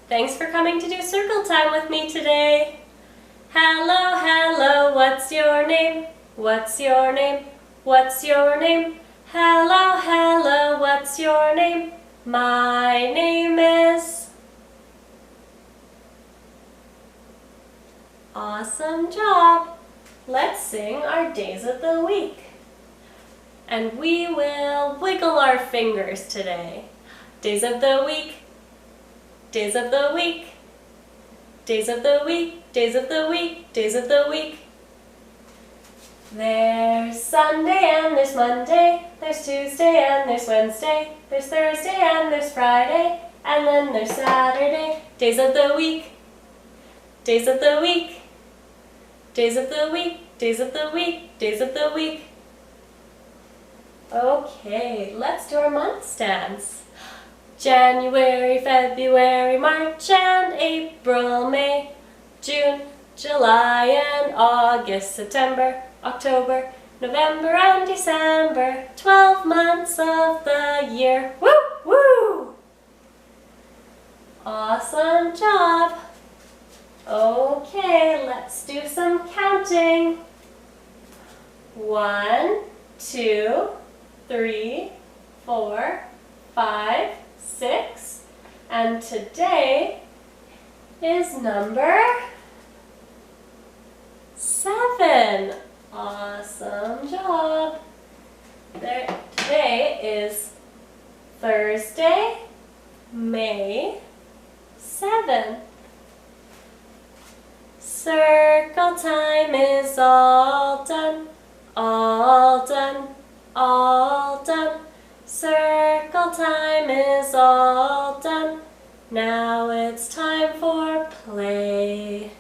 Thanks for coming to do circle time with me today. Hello, hello, what's your name? What's your name? What's your name? Hello, hello, what's your name? My name is... Awesome job! Let's sing our days of the week. And we will wiggle our fingers today. Days of the week. Days of the week. Days of the week. Days of the week. Days of the week. There's Sunday and there's Monday. There's Tuesday and there's Wednesday. There's Thursday and there's Friday. And then there's Saturday. Days of the week. Days of the week. Days of the week. Days of the week. Days of the week. Okay, let's do our months dance. January, February, March and April, May, June, July and August, September, October, November and December, 12 months of the year. Woo! Woo! Awesome job! Okay, let's do some counting. 1, 2, 3, 4, 5, 6, and today is number 7. Awesome job. Today is Thursday, May 7th. Circle time is all done, all done, all done. Circle time is all done. Now it's time for play.